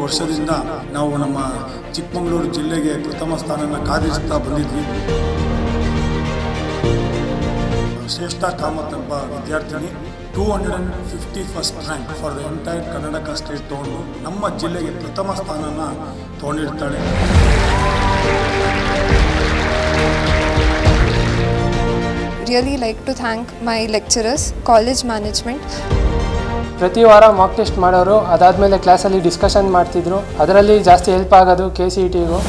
ವರ್ಷದಿಂದ ನಾವು ನಮ್ಮ ಚಿಕ್ಕಮಗಳೂರು ಜಿಲ್ಲೆಗೆ ಪ್ರಥಮ ಸ್ಥಾನನ ಕಾದಿರಿಸ್ತಾ ಬಂದಿದ್ವಿ. ಶ್ರೇಷ್ಠ ಕಾಮತ್ ಎಂಬ ವಿದ್ಯಾರ್ಥಿನಿ 251st rank for the entire Karnataka state ತೊಗೊಂಡು ನಮ್ಮ ಜಿಲ್ಲೆಗೆ ಪ್ರಥಮ ಸ್ಥಾನನ ತೊಗೊಂಡಿರ್ತಾಳೆ. Really like to thank my lecturers, college management. ಪ್ರತಿ ವಾರ ಮಾಕ್ ಟೆಸ್ಟ್ ಮಾಡೋರು, ಅದಾದಮೇಲೆ ಕ್ಲಾಸಲ್ಲಿ ಡಿಸ್ಕಷನ್ ಮಾಡ್ತಿದ್ರು. ಅದರಲ್ಲಿ ಜಾಸ್ತಿ ಹೆಲ್ಪ್ ಆಗೋದು KCETಗೂ.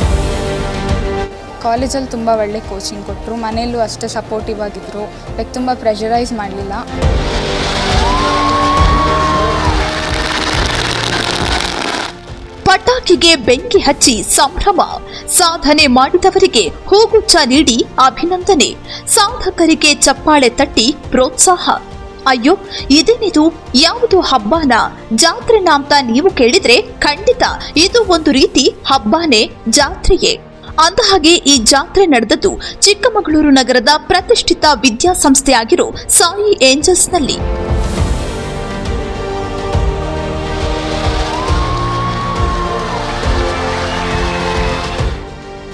ಕಾಲೇಜಲ್ಲಿ ತುಂಬ ಒಳ್ಳೆ ಕೋಚಿಂಗ್ ಕೊಟ್ಟರು, ಮನೆಯಲ್ಲೂ ಅಷ್ಟೇ ಸಪೋರ್ಟಿವ್ ಆಗಿದ್ದರು. ಲೈಕ್ ತುಂಬ ಪ್ರೆಷರೈಸ್ ಮಾಡಲಿಲ್ಲ. ಪಟಾಕಿಗೆ ಬೆಂಕಿ ಹಚ್ಚಿ ಸಂಭ್ರಮ, ಸಾಧನೆ ಮಾಡಿದವರಿಗೆ ಹೂಗುಚ್ಛ ನೀಡಿ ಅಭಿನಂದನೆ, ಸಾಧಕರಿಗೆ ಚಪ್ಪಾಳೆ ತಟ್ಟಿ ಪ್ರೋತ್ಸಾಹ. ಅಯ್ಯೋ ಇದೇನಿದು, ಯಾವುದು ಹಬ್ಬನ ಜಾತ್ರೆನ ಅಂತ ನೀವು ಕೇಳಿದ್ರೆ ಖಂಡಿತ ಇದು ಒಂದು ರೀತಿ ಹಬ್ಬನೇ, ಜಾತ್ರೆಯೇ. ಅಂದಹಾಗೆ ಈ ಜಾತ್ರೆ ನಡೆದದ್ದು ಚಿಕ್ಕಮಗಳೂರು ನಗರದ ಪ್ರತಿಷ್ಠಿತ ವಿದ್ಯಾಸಂಸ್ಥೆಯಾಗಿರೋ ಸಾಯಿ ಏಂಜಲ್ಸ್ನಲ್ಲಿ.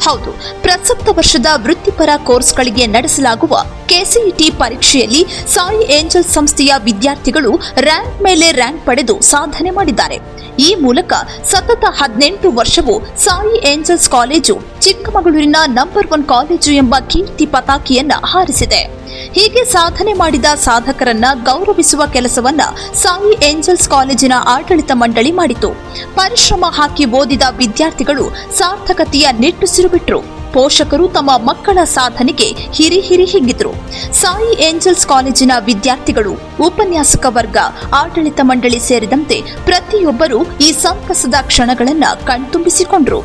ಹೌದು, ಪ್ರಸಕ್ತ ವರ್ಷದ ವೃತ್ತಿಪರ ಕೋರ್ಸ್ಗಳಿಗೆ ನಡೆಸಲಾಗುವ KCET ಪರೀಕ್ಷೆಯಲ್ಲಿ ಸಾಯಿ ಏಂಜಲ್ಸ್ ಸಂಸ್ಥೆಯ ವಿದ್ಯಾರ್ಥಿಗಳು ರ್ಯಾಂಕ್ ಮೇಲೆ ರ್ಯಾಂಕ್ ಪಡೆದು ಸಾಧನೆ ಮಾಡಿದ್ದಾರೆ. ಈ ಮೂಲಕ ಸತತ 18 ವರ್ಷವೂ ಸಾಯಿ ಏಂಜಲ್ಸ್ ಕಾಲೇಜು ಚಿಕ್ಕಮಗಳೂರಿನ ನಂಬರ್ 1 ಕಾಲೇಜು ಎಂಬ ಕೀರ್ತಿ ಪತಾಕಿಯನ್ನ ಹಾರಿಸಿದೆ. ಹೀಗೆ ಸಾಧನೆ ಮಾಡಿದ ಸಾಧಕರನ್ನ ಗೌರವಿಸುವ ಕೆಲಸವನ್ನ ಸಾಯಿ ಏಂಜಲ್ಸ್ ಕಾಲೇಜಿನ ಆಡಳಿತ ಮಂಡಳಿ ಮಾಡಿತು. ಪರಿಶ್ರಮ ಹಾಕಿ ಓದಿದ ವಿದ್ಯಾರ್ಥಿಗಳು ಸಾರ್ಥಕತೆಯ ನಿಟ್ಟುಸಿರು ಬಿಟ್ರು. ಪೋಷಕರು ತಮ್ಮ ಮಕ್ಕಳ ಸಾಧನೆಗೆ ಹಿರಿ ಹಿಗ್ಗಿದ್ರು. ಸಾಯಿ ಏಂಜಲ್ಸ್ ಕಾಲೇಜಿನ ವಿದ್ಯಾರ್ಥಿಗಳು, ಉಪನ್ಯಾಸಕ ವರ್ಗ, ಆಡಳಿತ ಮಂಡಳಿ ಸೇರಿದಂತೆ ಪ್ರತಿಯೊಬ್ಬರೂ ಈ ಸಂತಸದ ಕ್ಷಣಗಳನ್ನ ಕಣ್ತುಂಬಿಸಿಕೊಂಡ್ರು.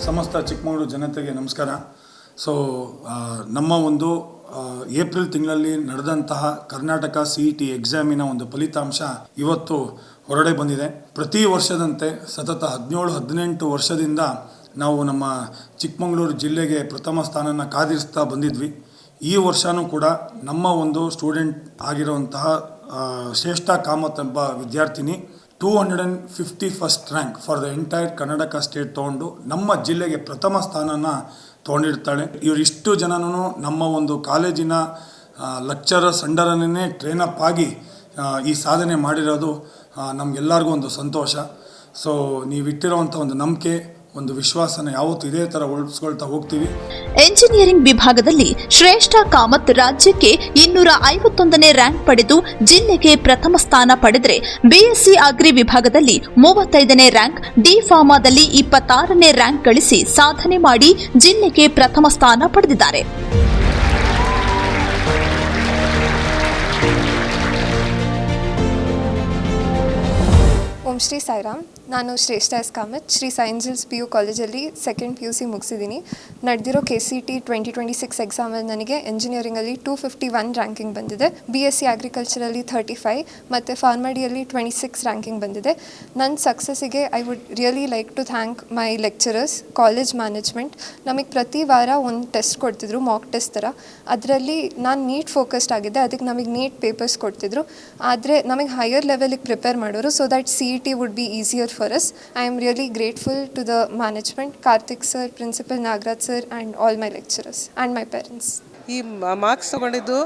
ಸಮಸ್ತ ಚಿಕ್ಕಮಗಳೂರು ಜನತೆಗೆ ನಮಸ್ಕಾರ. ನಮ್ಮ ಒಂದು ಏಪ್ರಿಲ್ ತಿಂಗಳಲ್ಲಿ ನಡೆದಂತಹ ಕರ್ನಾಟಕ CET ಎಕ್ಸಾಮಿನ ಒಂದು ಫಲಿತಾಂಶ ಇವತ್ತು ಹೊರಡೆ ಬಂದಿದೆ. ಪ್ರತಿ ವರ್ಷದಂತೆ ಸತತ 17-18 ವರ್ಷದಿಂದ ನಾವು ನಮ್ಮ ಚಿಕ್ಕಮಗಳೂರು ಜಿಲ್ಲೆಗೆ ಪ್ರಥಮ ಸ್ಥಾನನ ಕಾದಿರಿಸ್ತಾ ಬಂದಿದ್ವಿ. ಈ ವರ್ಷವೂ ಕೂಡ ನಮ್ಮ ಒಂದು ಸ್ಟೂಡೆಂಟ್ ಆಗಿರುವಂತಹ ಶ್ರೇಷ್ಠ ಕಾಮತ್ ಎಂಬ ವಿದ್ಯಾರ್ಥಿನಿ 251st rank for the entire Karnataka state ತೊಗೊಂಡು ನಮ್ಮ ಜಿಲ್ಲೆಗೆ ಪ್ರಥಮ ಸ್ಥಾನನ ತೊಗೊಂಡಿರ್ತಾಳೆ. ಇವರಿಷ್ಟು ಜನನೂ ನಮ್ಮ ಒಂದು ಕಾಲೇಜಿನ ಲೆಕ್ಚರರ್ಸ್ ಅಂಡರನ್ನೇ ಟ್ರೈನಪ್ ಆಗಿ ಈ ಸಾಧನೆ ಮಾಡಿರೋದು ನಮಗೆಲ್ಲರಿಗೂ ಒಂದು ಸಂತೋಷ. ನೀವಿಟ್ಟಿರುವಂಥ ಒಂದು ನಂಬಿಕೆ, ಒಂದು ವಿಶ್ವಾಸನ ಯಾವತ್ತೂ ಇದೇ ಥರ ಉಳಿಸ್ಕೊಳ್ತಾ ಹೋಗ್ತೀವಿ. ಎಂಜಿನಿಯರಿಂಗ್ ವಿಭಾಗದಲ್ಲಿ ಶ್ರೇಷ್ಠ ಕಾಮತ್ ರಾಜ್ಯಕ್ಕೆ 251ನೇ ರ್ಯಾಂಕ್ ಪಡೆದು ಜಿಲ್ಲೆಗೆ ಪ್ರಥಮ ಸ್ಥಾನ ಪಡೆದರೆ, BSc ಅಗ್ರಿ ವಿಭಾಗದಲ್ಲಿ 35ನೇ ರ್ಯಾಂಕ್, ಡಿ ಫಾರ್ಮಾದಲ್ಲಿ 26ನೇ ರ್ಯಾಂಕ್ ಗಳಿಸಿ ಸಾಧನೆ ಮಾಡಿ ಜಿಲ್ಲೆಗೆ ಪ್ರಥಮ ಸ್ಥಾನ ಪಡೆದಿದ್ದಾರೆ. ಓಂ ಶ್ರೀ ಸಾಯಿರಾಮ್. ನಾನು Shreshtha S Kamath Shri Sai Angels PU ಕಾಲೇಜಲ್ಲಿ 2nd PUC ಮುಗಿಸಿದ್ದೀನಿ. ನಡೆದಿರೋ KCET 2026 ಎಕ್ಸಾಮಲ್ಲಿ ನನಗೆ ಎಂಜಿನಿಯರಿಂಗಲ್ಲಿ 251 ರ್ಯಾಂಕಿಂಗ್ ಬಂದಿದೆ. BSc ಅಗ್ರಿಕಲ್ಚರಲ್ಲಿ 35 ಮತ್ತು ಫಾರ್ಮಡಿಯಲ್ಲಿ 26 ರ್ಯಾಂಕಿಂಗ್ ಬಂದಿದೆ. ನನ್ನ ಸಕ್ಸಸ್ಸಿಗೆ I would really like to thank my lecturers, college management. ನಮಗೆ ಪ್ರತಿ ವಾರ ಒಂದು ಟೆಸ್ಟ್ ಕೊಡ್ತಿದ್ರು, ಮಾಕ್ ಟೆಸ್ಟ್ ಥರ. ಅದರಲ್ಲಿ ನಾನು ನೀಟ್ ಫೋಕಸ್ಡ್ ಆಗಿದ್ದೆ, ಅದಕ್ಕೆ ನಮಗೆ ನೀಟ್ ಪೇಪರ್ಸ್ ಕೊಡ್ತಿದ್ರು. ಆದರೆ ನಮಗೆ ಹೈಯರ್ ಲೆವೆಲಿಗೆ ಪ್ರಿಪೇರ್ ಮಾಡೋರು, so that CET would be easier for us. I am really grateful to the management, Karthik sir, Principal Nagraj sir and all my lecturers and my parents. ಈ marks ತೊಗೊಂಡಿದ್ದು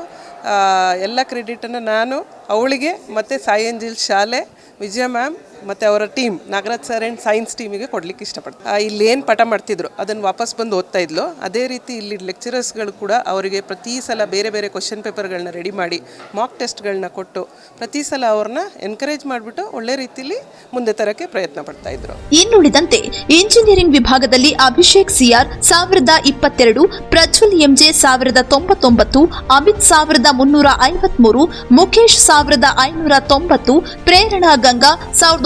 ಎಲ್ಲ ಕ್ರೆಡಿಟನ್ನು ನಾನು ಅವಳಿಗೆ ಮತ್ತು ಸಾಯಿ ಏಂಜಲ್ಸ್ ಶಾಲೆ, ವಿಜಯ ma'am ಮತ್ತು ಅವರ team, Nagaraj sir and science ಟೀಮಿಗೆ ಕೊಡಲಿಕ್ಕೆ ಇಷ್ಟಪಡ್ತೀನಿ. ಇಲ್ಲಿ ಏನು ಪಾಠ ಮಾಡ್ತಿದ್ರು ಅದನ್ನು ವಾಪಸ್ ಬಂದು ಓದ್ತಾ ಇದ್ಲು. ಅದೇ ರೀತಿ ಇಲ್ಲಿ ಲೆಕ್ಚರರ್ಸ್ಗಳು ಕೂಡ ಅವರಿಗೆ ಪ್ರತಿ ಸಲ ಬೇರೆ ಬೇರೆ ಕ್ವಶನ್ ಪೇಪರ್ಗಳನ್ನ ರೆಡಿ ಮಾಡಿ ಮಾಕ್ ಟೆಸ್ಟ್ಗಳನ್ನ ಕೊಟ್ಟು ಪ್ರತಿ ಸಲ ಅವ್ರನ್ನ ಎನ್ಕರೇಜ್ ಮಾಡಿಬಿಟ್ಟು ಒಳ್ಳೆ ರೀತಿಯಲ್ಲಿ ಮುಂದೆ ತರಕ್ಕೆ ಪ್ರಯತ್ನ ಪಡ್ತಾ ಇದ್ರು. ಇನ್ನುಳಿದಂತೆ ಇಂಜಿನಿಯರಿಂಗ್ ವಿಭಾಗದಲ್ಲಿ ಅಭಿಷೇಕ್ CR 1022, ಪ್ರಜ್ವಲ್ MJ 1099, ಅಮಿತ್ 1353, ಮುಖೇಶ್ 1590, ಪ್ರೇರಣಾ ಗಂಗಾ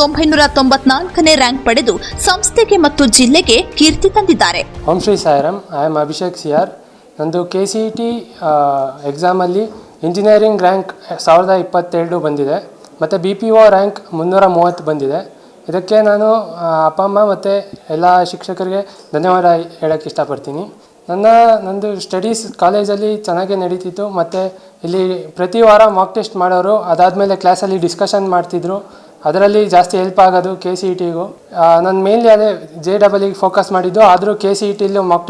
1994ನೇ ರ್ಯಾಂಕ್ ಪಡೆದು ಸಂಸ್ಥೆಗೆ ಮತ್ತು ಜಿಲ್ಲೆಗೆ ಕೀರ್ತಿ ತಂದಿದ್ದಾರೆ. Om Shri Sairam. I am Abhishek CR. ನಂದು KCET ಎಕ್ಸಾಮಲ್ಲಿ ಇಂಜಿನಿಯರಿಂಗ್ ರ್ಯಾಂಕ್ 1022 ಬಂದಿದೆ ಮತ್ತು BPO ರ್ಯಾಂಕ್ 330 ಬಂದಿದೆ. ಇದಕ್ಕೆ ನಾನು ಅಪ್ಪ ಅಮ್ಮ ಮತ್ತು ಎಲ್ಲ ಶಿಕ್ಷಕರಿಗೆ ಧನ್ಯವಾದ ಹೇಳೋಕ್ಕೆ ಇಷ್ಟಪಡ್ತೀನಿ. ನಂದು ಸ್ಟಡೀಸ್ ಕಾಲೇಜಲ್ಲಿ ಚೆನ್ನಾಗೇ ನಡೀತಿತ್ತು ಮತ್ತು ಇಲ್ಲಿ ಪ್ರತಿ ವಾರ ಮಾಕ್ ಟೆಸ್ಟ್ ಮಾಡೋರು, ಅದಾದಮೇಲೆ ಕ್ಲಾಸಲ್ಲಿ ಡಿಸ್ಕಷನ್ ಮಾಡ್ತಿದ್ರು. ಅದರಲ್ಲಿ ಜಾಸ್ತಿ ಹೆಲ್ಪ್ ಆಗೋದು KCETಗೂ. ನಾನು ಮೇನ್ಲಿ ಅದೇ JEE ಫೋಕಸ್ ಮಾಡಿದ್ದು, ಆದರೂ KCETಲ್ಲೂ ಮಾಕ್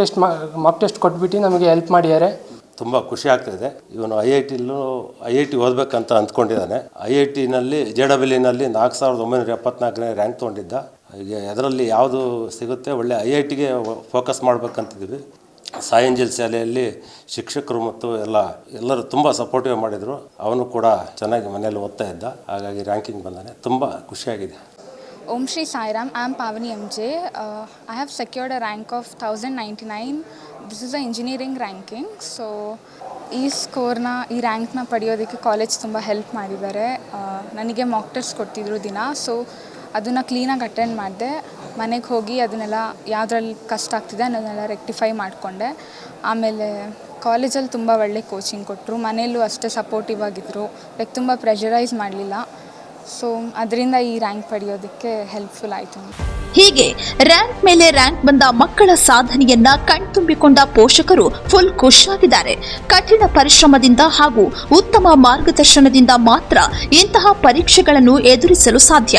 ಟೆಸ್ಟ್ ಕೊಟ್ಬಿಟ್ಟು ನಮಗೆ ಹೆಲ್ಪ್ ಮಾಡಿದ್ದಾರೆ. ತುಂಬ ಖುಷಿ ಆಗ್ತಾಯಿದೆ. ಇವನು IIT ಓದಬೇಕಂತ ಅಂದ್ಕೊಂಡಿದ್ದಾನೆ. IITನಲ್ಲಿ JEEನಲ್ಲಿ 4974ನೇ ರ್ಯಾಂಕ್ ತೊಗೊಂಡಿದ್ದ. ಈಗ ಅದರಲ್ಲಿ ಯಾವುದು ಸಿಗುತ್ತೆ ಒಳ್ಳೆ IITಗೆ ಫೋಕಸ್ ಮಾಡಬೇಕಂತಿದ್ದೀವಿ. ಸಾಯಿ ಏಂಜಲ್ ಶಾಲೆಯಲ್ಲಿ ಶಿಕ್ಷಕರು ಮತ್ತು ಎಲ್ಲರೂ ತುಂಬ ಸಪೋರ್ಟಿವ್ ಮಾಡಿದರು. ಅವನು ಕೂಡ ಚೆನ್ನಾಗಿ ಮನೆಯಲ್ಲಿ ಓದ್ತಾ ಇದ್ದ, ಹಾಗಾಗಿ ರ್ಯಾಂಕಿಂಗ್ ಬಂದಾನೆ. ತುಂಬ ಖುಷಿಯಾಗಿದೆ. Om Shri Sai Ram, I am Pavani MJ. I have secured a rank of 1099. This is the engineering ranking. So, ಈ ರ್ಯಾಂಕ್ನ ಪಡೆಯೋದಕ್ಕೆ ಕಾಲೇಜ್ ತುಂಬ ಹೆಲ್ಪ್ ಮಾಡಿದ್ದಾರೆ. ನನಗೆ ಮಾಕ್ ಟೆಸ್ಟ್ ಕೊಡ್ತಿದ್ರು ದಿನ. ಸೊ ಅದನ್ನು ಕ್ಲೀನಾಗಿ ಅಟೆಂಡ್ ಮಾಡಿದೆ. ಮನೆಗೆ ಹೋಗಿ ಅದನ್ನೆಲ್ಲ ಯಾವುದ್ರಲ್ಲಿ ಕಷ್ಟ ಆಗ್ತಿದೆ ಅನ್ನೋದನ್ನೆಲ್ಲ ರೆಕ್ಟಿಫೈ ಮಾಡಿಕೊಂಡೆ. ಆಮೇಲೆ ಕಾಲೇಜಲ್ಲಿ ತುಂಬ ಒಳ್ಳೆ ಕೋಚಿಂಗ್ ಕೊಟ್ಟರು. ಮನೆಯಲ್ಲೂ ಅಷ್ಟೇ ಸಪೋರ್ಟಿವ್ ಆಗಿದ್ದರು. ತುಂಬ ಪ್ರೆಷರೈಸ್ ಮಾಡಲಿಲ್ಲ. ಸೊ ಅದರಿಂದ ಈ ರ್ಯಾಂಕ್ ಪಡೆಯೋದಕ್ಕೆ ಹೆಲ್ಪ್ಫುಲ್ ಆಯಿತು. ಹೀಗೆ ರ್ಯಾಂಕ್ ಮೇಲೆ ರ್ಯಾಂಕ್ ಬಂದ ಮಕ್ಕಳ ಸಾಧನೆಯನ್ನ ಕಣ್ತುಂಬಿಕೊಂಡ ಪೋಷಕರು ಫುಲ್ ಖುಷಿಯಾಗಿದ್ದಾರೆ. ಕಠಿಣ ಪರಿಶ್ರಮದಿಂದ ಹಾಗೂ ಉತ್ತಮ ಮಾರ್ಗದರ್ಶನದಿಂದ ಮಾತ್ರ ಇಂತಹ ಪರೀಕ್ಷೆಗಳನ್ನು ಎದುರಿಸಲು ಸಾಧ್ಯ.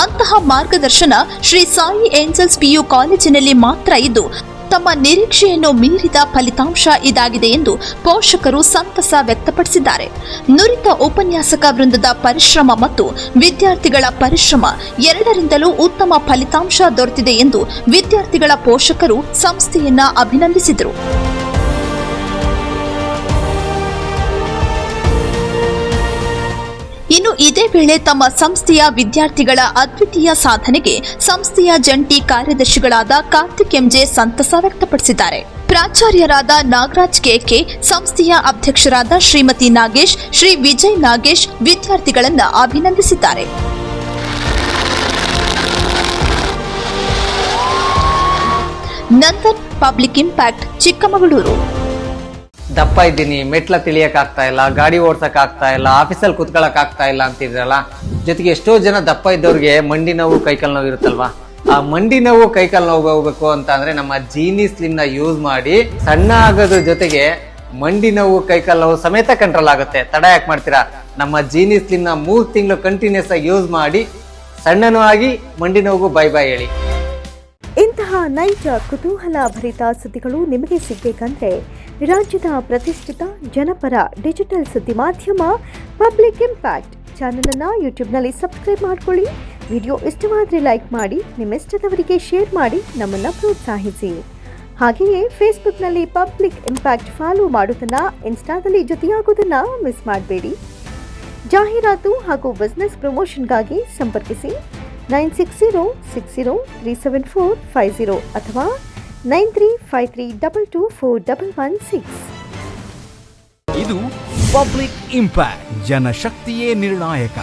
ಅಂತಹ ಮಾರ್ಗದರ್ಶನ ಶ್ರೀ ಸಾಯಿ ಏಂಜಲ್ಸ್ PU ಕಾಲೇಜಿನಲ್ಲಿ ಮಾತ್ರ ಇದ್ದು, ತಮ್ಮ ನಿರೀಕ್ಷೆಯನ್ನು ಮೀರಿದ ಫಲಿತಾಂಶ ಇದಾಗಿದೆ ಎಂದು ಪೋಷಕರು ಸಂತಸ ವ್ಯಕ್ತಪಡಿಸಿದ್ದಾರೆ. ನುರಿತ ಉಪನ್ಯಾಸಕ ವೃಂದದ ಪರಿಶ್ರಮ ಮತ್ತು ವಿದ್ಯಾರ್ಥಿಗಳ ಪರಿಶ್ರಮ ಎರಡರಿಂದಲೂ ಉತ್ತಮ ಫಲಿತಾಂಶ ದೊರೆತಿದೆ ಎಂದು ವಿದ್ಯಾರ್ಥಿಗಳ ಪೋಷಕರು ಸಂಸ್ಥೆಯನ್ನ ಅಭಿನಂದಿಸಿದರು. ಇನ್ನು ಇದೇ ವೇಳೆ ತಮ್ಮ ಸಂಸ್ಥೆಯ ವಿದ್ಯಾರ್ಥಿಗಳ ಅದ್ವಿತೀಯ ಸಾಧನೆಗೆ ಸಂಸ್ಥೆಯ ಜಂಟಿ ಕಾರ್ಯದರ್ಶಿಗಳಾದ ಕಾರ್ತಿಕ್ MJ ಸಂತಸ ವ್ಯಕ್ತಪಡಿಸಿದ್ದಾರೆ. ಪ್ರಾಚಾರ್ಯರಾದ ನಾಗರಾಜ್ KK, ಸಂಸ್ಥೆಯ ಅಧ್ಯಕ್ಷರಾದ ಶ್ರೀಮತಿ ನಾಗೇಶ್, ಶ್ರೀ ವಿಜಯ್ ನಾಗೇಶ್ ವಿದ್ಯಾರ್ಥಿಗಳನ್ನು ಅಭಿನಂದಿಸಿದ್ದಾರೆ. Nandan, public impact, Chikkamagaluru. ದಪ್ಪ ಇದ್ದೀನಿ, ಮೆಟ್ಲ ತಿಳಿಯಕ್ ಆಗ್ತಾ ಇಲ್ಲ, ಗಾಡಿ ಓಡ್ಸಕ್ ಆಗ್ತಾ ಇಲ್ಲ, ಆಫೀಸಲ್ಲಿ ಕುತ್ಕೊಳಕ್ ಆಗ್ತಾ ಇಲ್ಲ ಅಂತಿದ್ರಲ್ಲ. ಜೊತೆಗೆ ಎಷ್ಟೋ ಜನ ದಪ್ಪ ಇದ್ದವ್ರಿಗೆ ಮಂಡಿ ನೋವು, ಕೈಕಾಲು ನೋವು ಇರುತ್ತಲ್ವಾ. ಆ ಮಂಡಿ ನೋವು, ಕೈಕಾಲು ನೋವು ಹೋಗ್ಬೇಕು ಅಂತ ಅಂದ್ರೆ ನಮ್ಮ ಜೀನಿ ಸ್ಲಿಮ್ ನ ಯೂಸ್ ಮಾಡಿ ಸಣ್ಣ ಆಗೋದ್ರ ಜೊತೆಗೆ ಮಂಡಿ ನೋವು, ಕೈಕಾಲು ನೋವು ಸಮೇತ ಕಂಟ್ರೋಲ್ ಆಗುತ್ತೆ. ತಡ ಯಾಕೆ ಮಾಡ್ತೀರಾ? ನಮ್ಮ ಜೀನಿ ಸ್ಲಿಮ್ ನ 3 ತಿಂಗಳು ಕಂಟಿನ್ಯೂಸ್ ಆಗಿ ಯೂಸ್ ಮಾಡಿ ಸಣ್ಣನೂ ಆಗಿ ಮಂಡಿ ನೋವು ಬೈ ಬೈ ಹೇಳಿ. ಇಂತಹ ನೈಜ ಕುತೂಹಲ ಭರಿತ ಸುದ್ದಿಗಳು ನಿಮಗೆ ಸಿಗಬೇಕಂದ್ರೆ ರಾಜ್ಯದ ಪ್ರತಿಷ್ಠಿತ ಜನಪರ ಡಿಜಿಟಲ್ ಸುದ್ದಿ ಮಾಧ್ಯಮ ಪಬ್ಲಿಕ್ ಇಂಪ್ಯಾಕ್ಟ್ ಚಾನೆಲ್ ಅನ್ನು ಯೂಟ್ಯೂಬ್ನಲ್ಲಿ ಸಬ್ಸ್ಕ್ರೈಬ್ ಮಾಡ್ಕೊಳ್ಳಿ. ವಿಡಿಯೋ ಇಷ್ಟವಾದರೆ ಲೈಕ್ ಮಾಡಿ, ನಿಮ್ಮ ಇಷ್ಟದವರಿಗೆ ಶೇರ್ ಮಾಡಿ ನಮ್ಮನ್ನು ಪ್ರೋತ್ಸಾಹಿಸಿ. ಹಾಗೆಯೇ ಫೇಸ್ಬುಕ್ನಲ್ಲಿ ಪಬ್ಲಿಕ್ ಇಂಪ್ಯಾಕ್ಟ್ ಫಾಲೋ ಮಾಡೋದನ್ನು, ಇನ್ಸ್ಟಾದಲ್ಲಿ ಜೊತೆಯಾಗೋದನ್ನು ಮಿಸ್ ಮಾಡಬೇಡಿ. ಜಾಹೀರಾತು ಹಾಗೂ ಬಿಸ್ನೆಸ್ ಪ್ರಮೋಷನ್ಗಾಗಿ ಸಂಪರ್ಕಿಸಿ 9606037450 ಅಥವಾ 9353224116. ಇದು ಪಬ್ಲಿಕ್ ಇಂಪ್ಯಾಕ್ಟ್, ಜನಶಕ್ತಿಯೇ ನಿರ್ಣಾಯಕ.